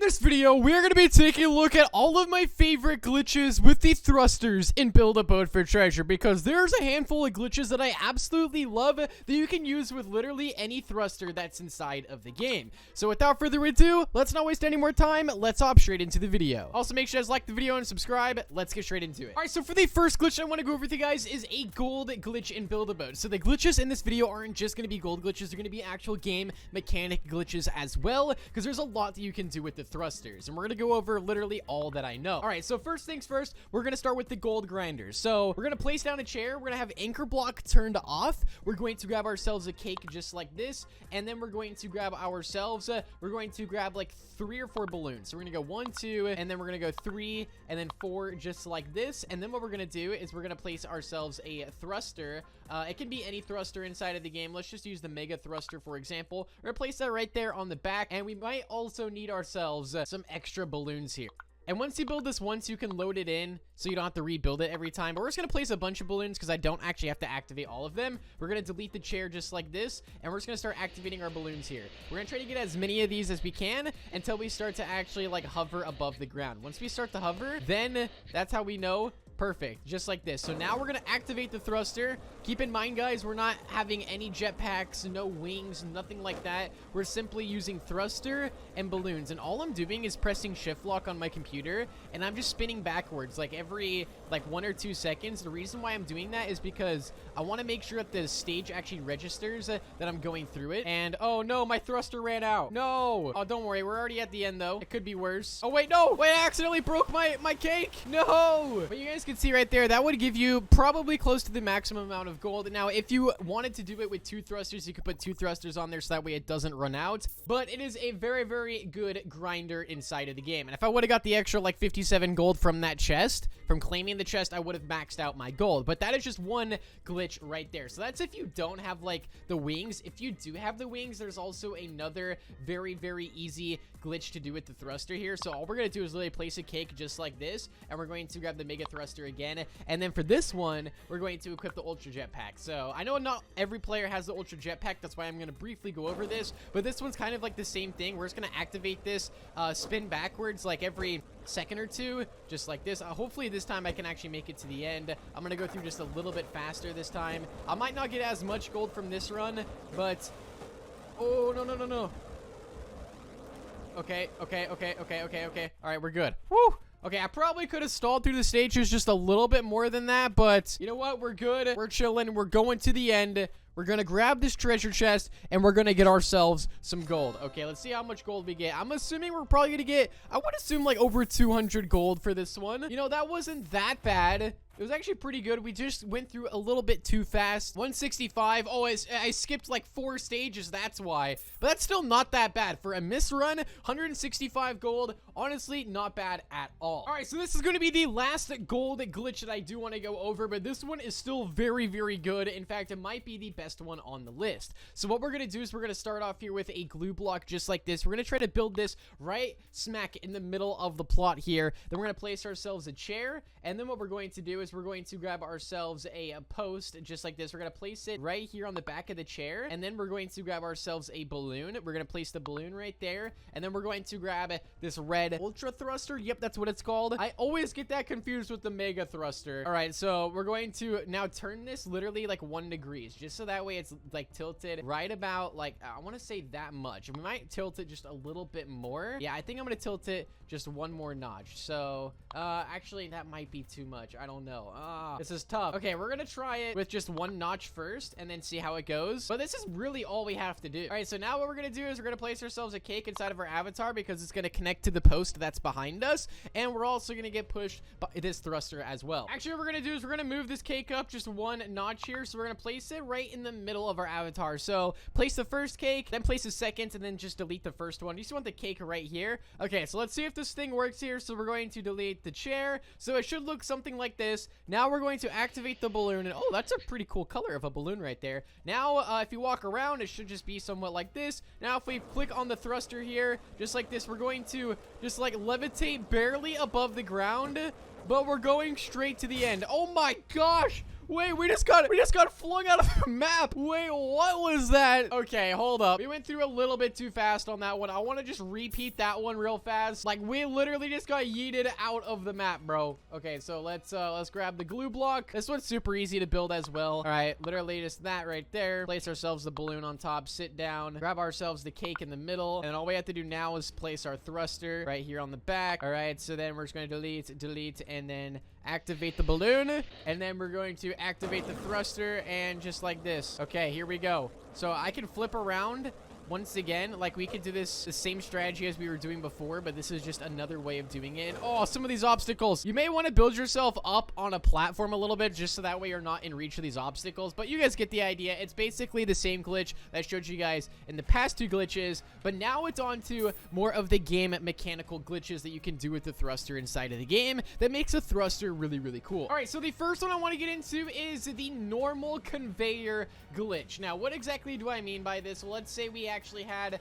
this video, we're going to be taking a look at all of my favorite glitches with the thrusters in Build a Boat for Treasure, because there's a handful of glitches that I absolutely love that you can use with literally any thruster that's inside of the game. So without further ado, let's not waste any more time. Let's hop straight into the video. Also, make sure you guys like the video and subscribe. Let's get straight into it. Alright, so for the first glitch I want to go over with you guys is a gold glitch in Build a Boat. So the glitches in this video aren't just going to be gold glitches, they're going to be actual game mechanic glitches as well, because there's a lot that you can do with the thrusters, and we're gonna go over literally all that I know. All right, so first things first, we're gonna start with the gold grinders. So we're gonna place down a chair, we're gonna have anchor block turned off, we're going to grab ourselves a cake just like this, and then we're going to grab ourselves like 3 or 4 balloons. So we're gonna go 1, 2, and then we're gonna go 3 and then 4 just like this. And then what we're gonna do is we're gonna place ourselves a thruster. It can be any thruster inside of the game. Let's just use the mega thruster for example. We're gonna place that right there on the back, and we might also need ourselves some extra balloons here. And once you build this once, you can load it in so you don't have to rebuild it every time. But we're just going to place a bunch of balloons because I don't actually have to activate all of them. We're going to delete the chair just like this, and we're just going to start activating our balloons here. We're going to try to get as many of these as we can until we start to actually like hover above the ground. Once we start to hover, then that's how we know. Perfect, just like this. So now we're gonna activate the thruster. Keep in mind, guys, we're not having any jetpacks, no wings, nothing like that. We're simply using thruster and balloons, and all I'm doing is pressing shift lock on my computer, and I'm just spinning backwards like every 1 or 2 seconds. The reason why I'm doing that is because I want to make sure that the stage actually registers that I'm going through it. And oh no, my thruster ran out. No. Oh, don't worry, we're already at the end though. It could be worse. Oh wait, no, wait, I accidentally broke my cake. No. But you guys can see right there, that would give you probably close to the maximum amount of gold. Now if you wanted to do it with 2 thrusters, you could put 2 thrusters on there so that way it doesn't run out. But it is a very, very good grinder inside of the game, and if I would have got the extra like 57 gold from that chest, from claiming the chest, I would have maxed out my gold. But that is just one glitch right there. So that's if you don't have like the wings. If you do have the wings, there's also another very, very easy glitch to do with the thruster here. So all we're gonna do is literally place a cake just like this, and we're going to grab the mega thruster again, and then for this one we're going to equip the ultra jetpack. So I know not every player has the ultra jetpack, that's why I'm going to briefly go over this, but this one's kind of like the same thing. We're just going to activate this, spin backwards like every second or 2, just like this. Hopefully this time I can actually make it to the end. I'm gonna go through just a little bit faster this time. I might not get as much gold from this run, but oh no. Okay. All right, we're good. Woo. Okay, I probably could have stalled through the stages just a little bit more than that, but you know what? We're good. We're chilling. We're going to the end. We're gonna grab this treasure chest, and we're gonna get ourselves some gold. Okay, let's see how much gold we get. I'm assuming we're probably gonna get, I would assume like over 200 gold for this one. You know, that wasn't that bad. It was actually pretty good. We just went through a little bit too fast. 165. Oh, I skipped like 4 stages. That's why. But that's still not that bad. For a miss run, 165 gold. Honestly, not bad at all. All right, so this is going to be the last gold glitch that I do want to go over. But this one is still very, very good. In fact, it might be the best one on the list. So what we're going to do is we're going to start off here with a glue block just like this. We're going to try to build this right smack in the middle of the plot here. Then we're going to place ourselves a chair. And then what we're going to do is we're going to grab ourselves a post just like this. We're going to place it right here on the back of the chair, and then we're going to grab ourselves a balloon. We're going to place the balloon right there, and then we're going to grab this red ultra thruster. Yep, that's what it's called. I always get that confused with the mega thruster. All right, so we're going to now turn this literally like 1 degree, just so that way it's like tilted right about like, I want to say that much. We might tilt it just a little bit more. Yeah, I think I'm going to tilt it just 1 more notch. So actually that might be too much. I don't know. This is tough. Okay, we're gonna try it with just 1 notch first and then see how it goes. But this is really all we have to do. All right, so now what we're gonna do is we're gonna place ourselves a cake inside of our avatar because it's gonna connect to the post that's behind us, and we're also gonna get pushed by this thruster as well. Actually, what we're gonna do is we're gonna move this cake up just 1 notch here. So we're gonna place it right in the middle of our avatar. So place the first cake, then place the second, and then just delete the first one. You just want the cake right here. Okay, so let's see if this thing works here. So we're going to delete the chair. So it should look something like this. Now we're going to activate the balloon, and oh, that's a pretty cool color of a balloon right there. Now if you walk around, it should just be somewhat like this. Now if we click on the thruster here just like this, we're going to just like levitate barely above the ground, but we're going straight to the end. Oh my gosh, Wait, we just got flung out of the map. Wait, what was that? Okay, hold up. We went through a little bit too fast on that one. I want to just repeat that one real fast. Like, we literally just got yeeted out of the map, bro. Okay, so let's grab the glue block. This one's super easy to build as well. All right, literally just that right there. Place ourselves the balloon on top, sit down, grab ourselves the cake in the middle, and all we have to do now is place our thruster right here on the back. All right, so then we're just going to delete, and then activate the balloon, and then we're going to activate the thruster, and just like this. Okay, here we go. So I can flip around once again. Like, we could do the same strategy as we were doing before, but this is just another way of doing it. Oh, some of these obstacles. You may want to build yourself up on a platform a little bit, just so that way you're not in reach of these obstacles, but you guys get the idea. It's basically the same glitch that I showed you guys in the past two glitches, but now it's on to more of the game mechanical glitches that you can do with the thruster inside of the game that makes a thruster really, really cool. All right, so the first one I want to get into is the normal conveyor glitch. Now, what exactly do I mean by this? Well, let's say we actually had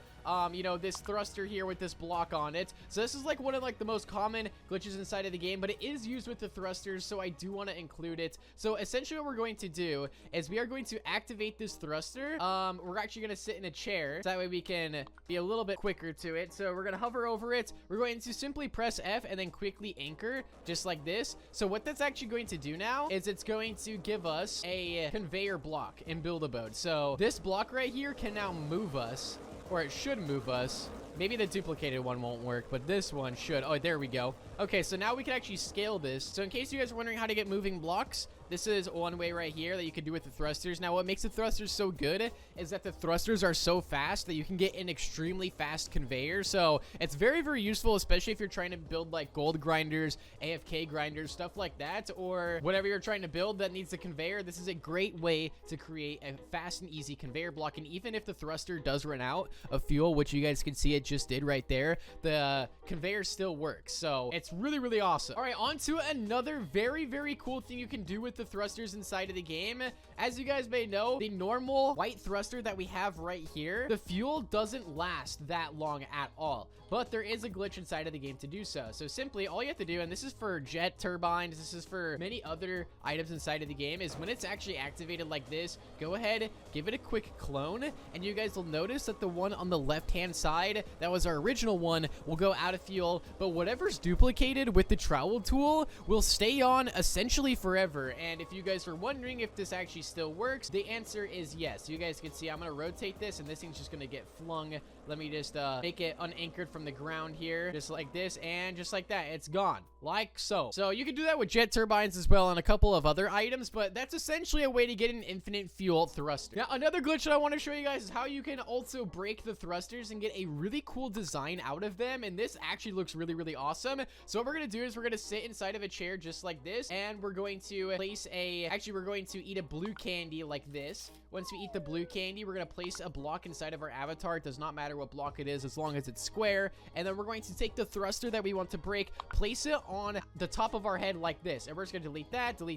you know, this thruster here with this block on it. So this is like one of like the most common glitches inside of the game, but it is used with the thrusters, so I do want to include it. So essentially what we're going to do is we are going to activate this thruster. We're actually going to sit in a chair, so that way we can be a little bit quicker to it. So we're going to hover over it. We're going to simply press F and then quickly anchor, just like this. So what that's actually going to do now is it's going to give us a conveyor block in Build-A-Boat. So this block right here can now move us, or it should move us. Maybe the duplicated one won't work, but this one should. Oh, there we go. Okay, so now we can actually scale this. So in case you guys are wondering how to get moving blocks, this is one way right here that you can do with the thrusters. Now, what makes the thrusters so good is that the thrusters are so fast that you can get an extremely fast conveyor. So it's very, very useful, especially if you're trying to build like gold grinders, AFK grinders, stuff like that, or whatever you're trying to build that needs a conveyor. This is a great way to create a fast and easy conveyor block. And even if the thruster does run out of fuel, which you guys can see it just did right there, the conveyor still works. So it's really, really awesome. All right, on to another very, very cool thing you can do with the thrusters inside of the game. As you guys may know, the normal white thruster that we have right here, the fuel doesn't last that long at all, but there is a glitch inside of the game to do so. So simply all you have to do, and this is for jet turbines, this is for many other items inside of the game, is when it's actually activated like this, go ahead, give it a quick clone, and you guys will notice that the one on the left hand side, that was our original one, will go out of fuel, but whatever's duplicated with the trowel tool will stay on essentially forever. And if you guys are wondering if this actually still works, the answer is yes. You guys can see I'm gonna rotate this, and this thing's just gonna get flung. Let me just make it unanchored from the ground here, just like this, and just like that, it's gone, like so. So you can do that with jet turbines as well and a couple of other items, but that's essentially a way to get an infinite fuel thruster. Now, another glitch that I want to show you guys is how you can also break the thrusters and get a really cool design out of them, and this actually looks really, really awesome. So what we're gonna do is we're gonna sit inside of a chair just like this, and we're going to place we're going to eat a blue candy like this. Once we eat the blue candy, we're gonna place a block inside of our avatar. It does not matter what block it is as long as it's square, and then we're going to take the thruster that we want to break, place it on the top of our head like this, and we're just gonna delete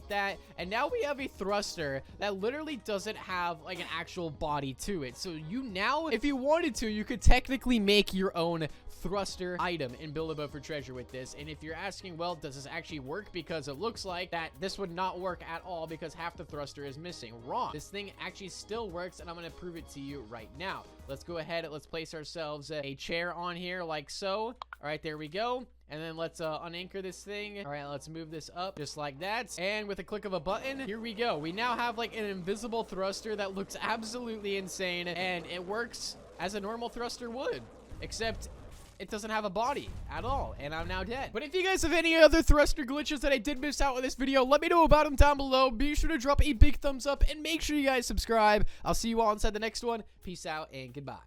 that, and now we have a thruster that literally doesn't have like an actual body to it. So you now, if you wanted to, you could technically make your own thruster item in Build-A-Boat for Treasure with this. And if you're asking, well, does this actually work? Because it looks like that this would not work at all because half the thruster is missing. Wrong. This thing actually still works, and I'm going to prove it to you right now. Let's go ahead. Let's place ourselves a chair on here like so. All right, there we go. And then let's unanchor this thing. All right, let's move this up just like that. And with a click of a button, here we go. We now have like an invisible thruster that looks absolutely insane, and it works as a normal thruster would, except it doesn't have a body at all, and I'm now dead. But if you guys have any other thruster glitches that I did miss out in this video, let me know about them down below. Be sure to drop a big thumbs up, and make sure you guys subscribe. I'll see you all inside the next one. Peace out, and goodbye.